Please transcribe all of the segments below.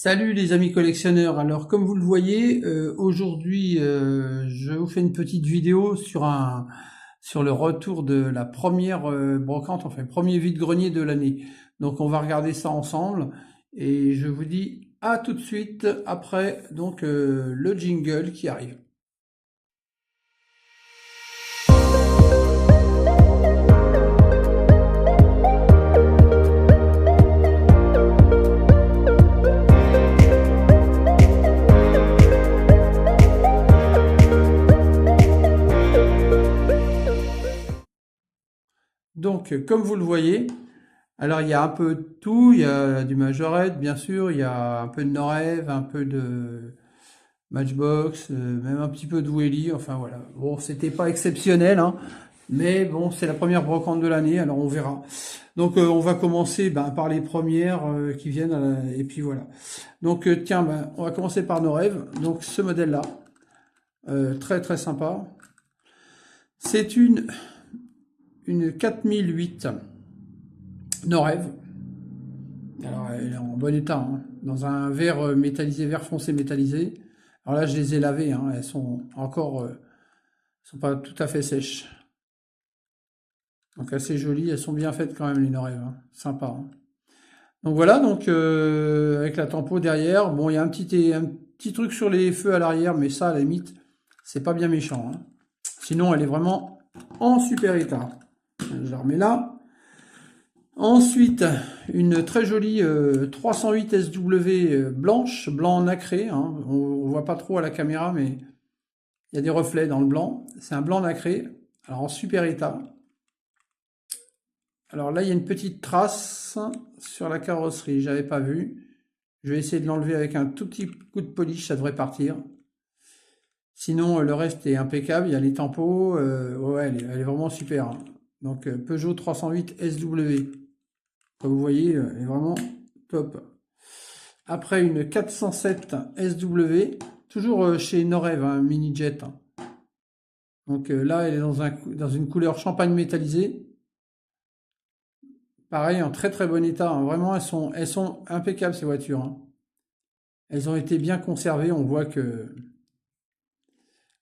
Salut les amis collectionneurs. Alors comme vous le voyez, aujourd'hui je vous fais une petite vidéo sur le retour de la première brocante, enfin premier vide-grenier de l'année. Donc on va regarder ça ensemble et je vous dis à tout de suite après donc le jingle qui arrive. Donc comme vous le voyez, alors il y a un peu de tout, il y a du Majorette bien sûr, il y a un peu de Norev, un peu de Matchbox, même un petit peu de Welly, enfin voilà. Bon, c'était pas exceptionnel, hein, mais bon, c'est la première brocante de l'année, alors on verra. Donc on va commencer par les premières qui viennent, et puis voilà. Donc tiens, on va commencer par nos rêves. Donc ce modèle-là, très très sympa. C'est une 4008 Norev. Alors elle est en bon état, hein, dans un verre métallisé, verre foncé métallisé. Alors là, je les ai lavées, hein, elles sont encore, sont pas tout à fait sèches. Donc assez jolies, elles sont bien faites quand même les Norev, hein. Sympa, hein. Donc voilà, donc avec la tempo derrière, bon il y a un petit truc sur les feux à l'arrière, mais ça à la limite, c'est pas bien méchant, hein. Sinon elle est vraiment en super état. Je la remets là. Ensuite, une très jolie 308 SW blanche, blanc nacré, hein. On voit pas trop à la caméra, mais il y a des reflets dans le blanc. C'est un blanc nacré, alors en super état. Alors là, il y a une petite trace sur la carrosserie, j'avais pas vu. Je vais essayer de l'enlever avec un tout petit coup de polish, ça devrait partir. Sinon, le reste est impeccable. Il y a les tampons, ouais, elle est vraiment super, hein. Donc Peugeot 308 SW, comme vous voyez, elle est vraiment top. Après, une 407 SW, toujours chez Norev, un mini jet, hein. Donc là, elle est dans une couleur champagne métallisée. Pareil, en très très bon état, hein. Vraiment, elles sont impeccables ces voitures, hein. Elles ont été bien conservées, on voit que...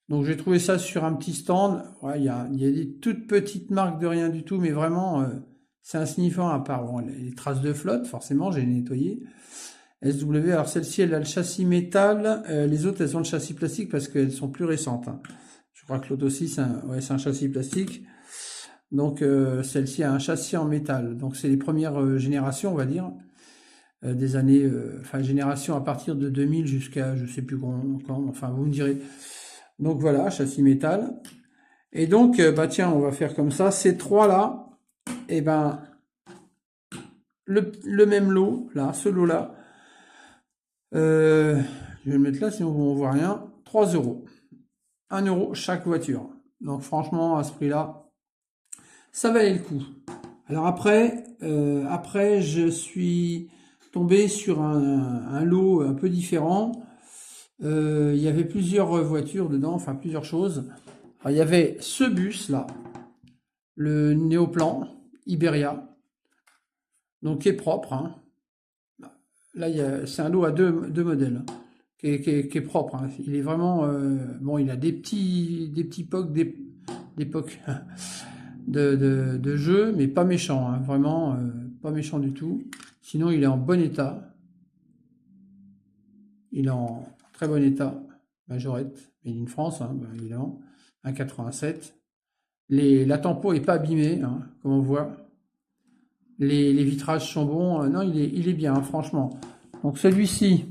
Donc j'ai trouvé ça sur un petit stand. Ouais, il y a des toutes petites marques de rien du tout, mais vraiment, c'est insignifiant à part bon, les traces de flotte, forcément, j'ai nettoyé. SW, alors celle-ci, elle a le châssis métal, les autres, elles ont le châssis plastique parce qu'elles sont plus récentes, hein. Je crois que l'autre aussi, c'est un châssis plastique. Donc celle-ci a un châssis en métal. Donc c'est les premières générations, on va dire, des années, enfin génération à partir de 2000 jusqu'à je sais plus quand, enfin vous me direz. Donc voilà, châssis métal. Et donc bah tiens, on va faire comme ça. Ces trois là, et ben le même lot là, ce lot là. Je vais le mettre là, sinon on voit rien. 3 euros. 1 euro chaque voiture. Donc franchement, à ce prix-là, ça valait le coup. Alors après, je suis tombé sur un lot un peu différent. Il y avait plusieurs voitures dedans, enfin plusieurs choses. Alors, il y avait ce bus là, le Néoplan Iberia, donc qui est propre, hein. Là, c'est un lot à deux modèles, hein, qui est propre, hein. Il est vraiment bon, il a des petits pocs, des pocs de jeu, mais pas méchant, hein, vraiment pas méchant du tout. Sinon, il est en bon état. Il est en très bon état. Majorette, made in France, hein, évidemment. 1,87. La tempo est pas abîmée, hein, comme on voit. Les vitrages sont bons. Non, il est bien, hein, franchement. Donc celui-ci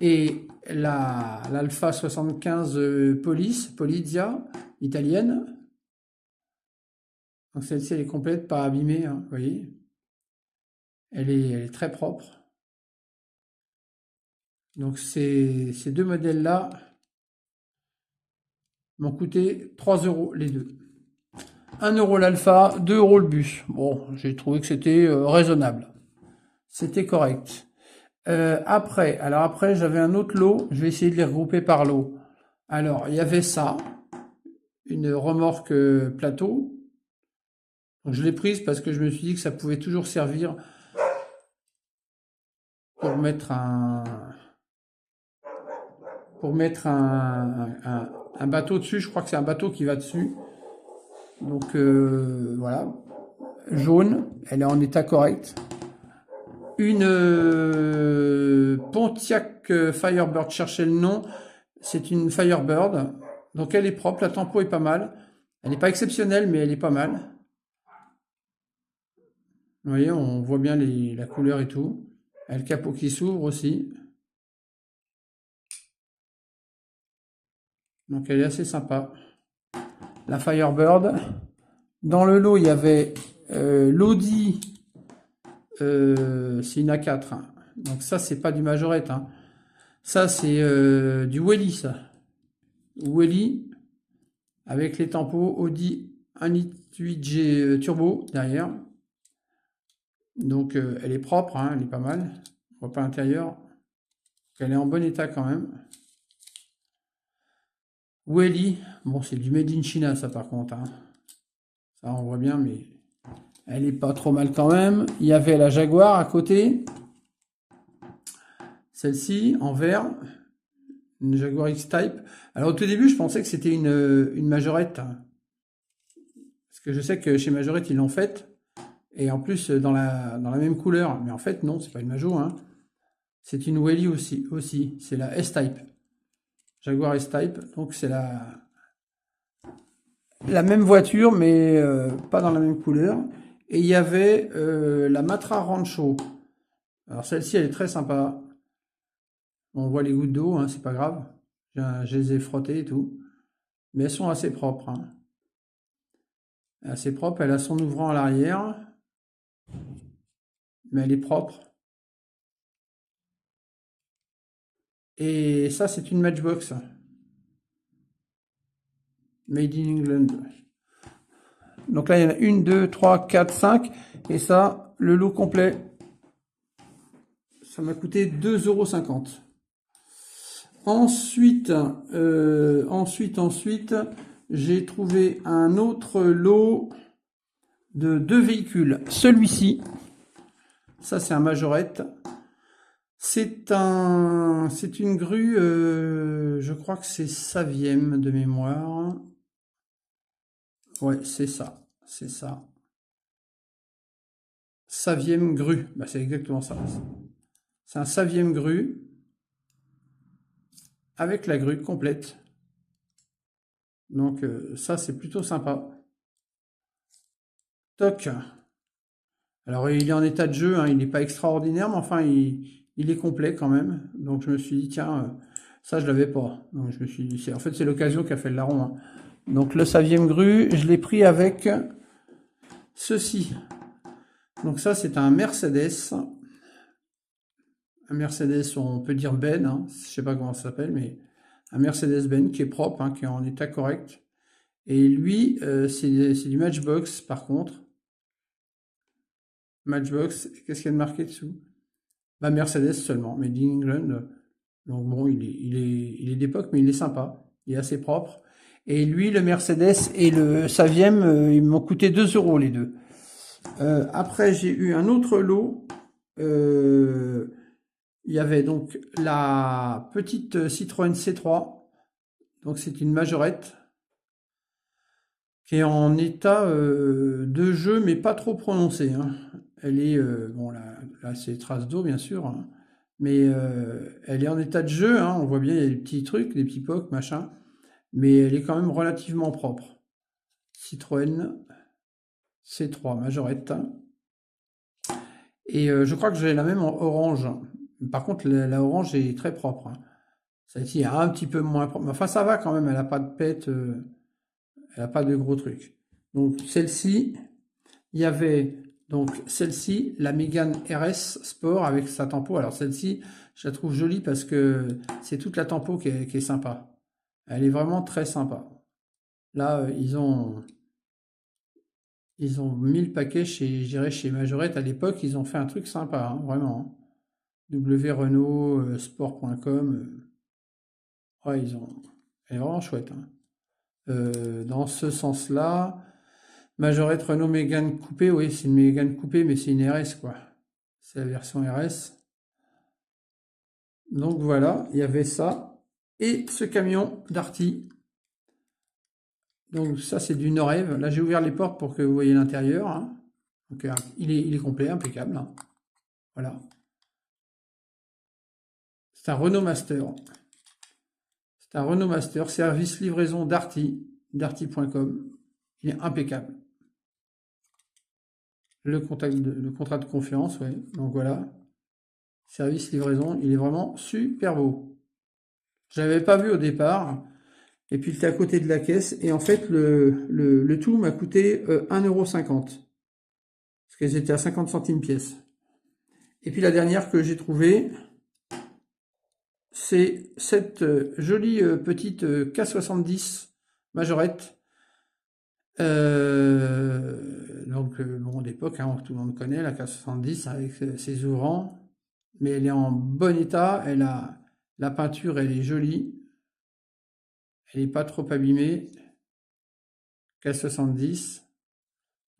est l'Alfa 75 Polizia, italienne. Donc celle-ci, elle est complète, pas abîmée, hein, vous voyez. Elle est très propre. Donc ces deux modèles-là m'ont coûté 3 euros les deux. 1 euro l'Alpha, 2 euros le bus. Bon, j'ai trouvé que c'était raisonnable. C'était correct. Alors après, j'avais un autre lot. Je vais essayer de les regrouper par lot. Alors, il y avait ça, une remorque plateau. Donc, je l'ai prise parce que je me suis dit que ça pouvait toujours servir pour mettre un bateau dessus. Je crois que c'est un bateau qui va dessus. Donc voilà, jaune, elle est en état correct. Une Pontiac Firebird, cherchez le nom, c'est une Firebird, donc elle est propre, la tempo est pas mal, elle n'est pas exceptionnelle mais elle est pas mal. Vous voyez, on voit bien la couleur et tout, elle a le capot qui s'ouvre aussi, donc elle est assez sympa, la Firebird. Dans le lot il y avait l'Audi, c'est une A4, hein. Donc ça c'est pas du majorette, hein. Ça c'est du Welly, ça. Welly avec les tampons Audi 1.8G turbo derrière. Donc elle est propre, hein, elle est pas mal. On voit pas l'intérieur. Elle est en bon état quand même. Welly, bon c'est du made in China ça par contre, hein. Ça on voit bien mais elle est pas trop mal quand même. Il y avait la Jaguar à côté. Celle-ci en vert. Une Jaguar X-Type. Alors au tout début je pensais que c'était une majorette. Parce que je sais que chez Majorette ils l'ont faite. Et en plus dans la même couleur. Mais en fait non, c'est pas une Majo, hein. C'est une Welly aussi. C'est la S-Type. Jaguar S-Type. Donc c'est la même voiture mais pas dans la même couleur. Et il y avait la Matra Rancho. Alors celle-ci elle est très sympa. On voit les gouttes d'eau, hein, c'est pas grave. Je les ai frottées et tout. Mais elles sont assez propres, hein. Assez propre, elle a son ouvrant à l'arrière. Mais elle est propre. Et ça, c'est une Matchbox. Made in England. Donc là, il y en a 1, 2, 3, 4, 5. Et ça, le lot complet, ça m'a coûté 2,50 €. Ensuite, j'ai trouvé un autre lot de 2 véhicules. Celui-ci, ça c'est un Majorette. C'est une grue, je crois que c'est Saviem de mémoire. Ouais, c'est ça. Saviem grue, bah, c'est exactement ça. C'est un Saviem grue avec la grue complète. Donc ça c'est plutôt sympa. Toc. Alors il est en état de jeu, hein, il n'est pas extraordinaire, mais enfin il est complet quand même. Donc je me suis dit tiens, ça je l'avais pas. Donc je me suis dit, en fait c'est l'occasion qui a fait le larron, hein. Donc le Saviem grue, je l'ai pris avec ceci. Donc ça c'est un Mercedes. Un Mercedes, on peut dire Ben, hein, je sais pas comment ça s'appelle, mais un Mercedes-Benz qui est propre, hein, qui est en état correct. Et lui, c'est du Matchbox par contre. Matchbox, qu'est-ce qu'il y a de marqué dessous? Bah Mercedes seulement, Made in England. Donc bon, il est d'époque, mais il est sympa. Il est assez propre. Et lui, le Mercedes et le Saviem, ils m'ont coûté 2 € les deux. Après, j'ai eu un autre lot. Il y avait donc la petite Citroën C3. Donc c'est une Majorette qui est en état de jeu, mais pas trop prononcé, hein. Elle est, bon là c'est traces d'eau bien sûr, hein, mais elle est en état de jeu, hein, on voit bien il y a des petits trucs, des petits pocs, machin, mais elle est quand même relativement propre. Citroën C3 Majorette. Et je crois que j'ai la même en orange. Par contre la orange est très propre, hein. Celle-ci est un petit peu moins propre, enfin ça va quand même, elle n'a pas de pète, elle n'a pas de gros trucs. Donc celle-ci, il y avait donc celle-ci, la Mégane RS Sport avec sa tempo. Alors celle-ci, je la trouve jolie parce que c'est toute la tempo qui est sympa. Elle est vraiment très sympa. Là, ils ont mis le paquet chez, je dirais chez Majorette à l'époque. Ils ont fait un truc sympa, hein, vraiment, hein. wrenault sport.com. Ouais, elle est vraiment chouette, hein. Dans ce sens-là, Majorette Renault Mégane coupé, oui, c'est une Mégane coupée, mais c'est une RS, quoi. C'est la version RS. Donc voilà, il y avait ça. Et ce camion Darty. Donc ça, c'est du Norev. Là, j'ai ouvert les portes pour que vous voyez l'intérieur. Hein. Donc il est complet, impeccable. Hein. Voilà. C'est un Renault Master. C'est un Renault Master, service livraison Darty, darty.com. Il est impeccable. Le contrat de confiance, ouais. Donc voilà. Service livraison, il est vraiment super beau. Je l'avais pas vu au départ. Et puis il était à côté de la caisse. Et en fait, le tout m'a coûté 1,50 €. Parce qu'elles étaient à 50 centimes pièce. Et puis la dernière que j'ai trouvée, c'est cette jolie petite K70 majorette. Bon, d'époque, hein, tout le monde connaît la K70 avec ses ouvrants. Mais elle est en bon état. La peinture, elle est jolie. Elle n'est pas trop abîmée. K70.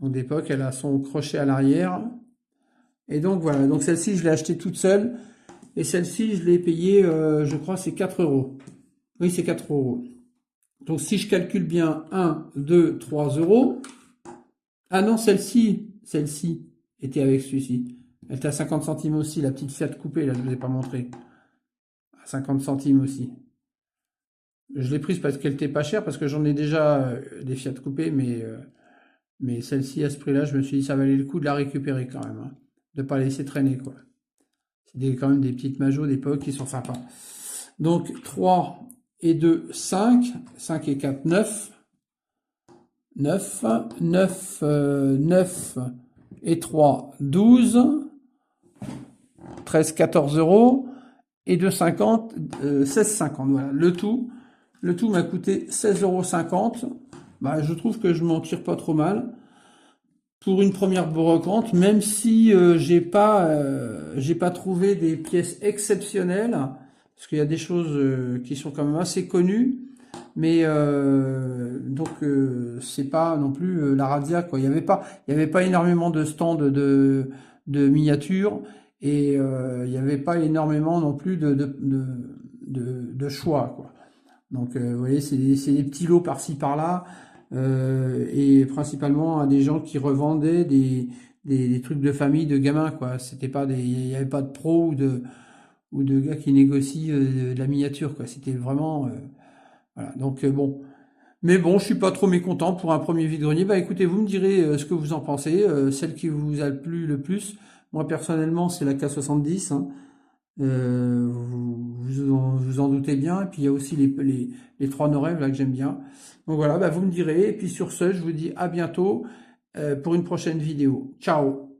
Donc d'époque, elle a son crochet à l'arrière. Et donc voilà, donc celle-ci, je l'ai achetée toute seule. Et celle-ci, je l'ai payée, je crois, c'est 4 €. Oui, c'est 4 €. Donc si je calcule bien, 1, 2, 3 €. Ah non, celle-ci était avec celui-ci. Elle était à 50 centimes aussi, la petite Fiat coupée, là, je ne vous ai pas montré. À 50 centimes aussi. Je l'ai prise parce qu'elle était pas chère, parce que j'en ai déjà des Fiat coupées, mais celle-ci, à ce prix-là, je me suis dit, ça valait le coup de la récupérer quand même. Hein, de ne pas la laisser traîner, quoi. C'est quand même des petites majos d'époque qui sont sympas. Donc, 3 et 2, 5. 5 et 4, 9. 9. 9 et 3, 12. 13, 14 €. Et 2,50, 16,50. Voilà, le tout m'a coûté 16,50 €. Bah, je trouve que je m'en tire pas trop mal pour une première brocante, même si j'ai pas trouvé des pièces exceptionnelles, parce qu'il y a des choses qui sont quand même assez connues, mais donc c'est pas non plus la razzia, quoi. Il y avait pas énormément de stands de miniatures, et il n'y avait pas énormément non plus de choix, quoi. Donc vous voyez, c'est des petits lots par-ci par-là, et principalement à des gens qui revendaient des trucs de famille, de gamins, quoi. C'était pas il n'y avait pas de pros ou de gars qui négocient de la miniature, quoi. C'était vraiment voilà. Donc bon. Mais bon, je suis pas trop mécontent pour un premier vide-grenier. Bah écoutez, vous me direz ce que vous en pensez, celle qui vous a plu le plus. Moi personnellement, c'est la K70. Hein. Vous en doutez bien. Et puis il y a aussi les 3 Norev là que j'aime bien. Donc voilà, bah, vous me direz. Et puis sur ce, je vous dis à bientôt pour une prochaine vidéo. Ciao!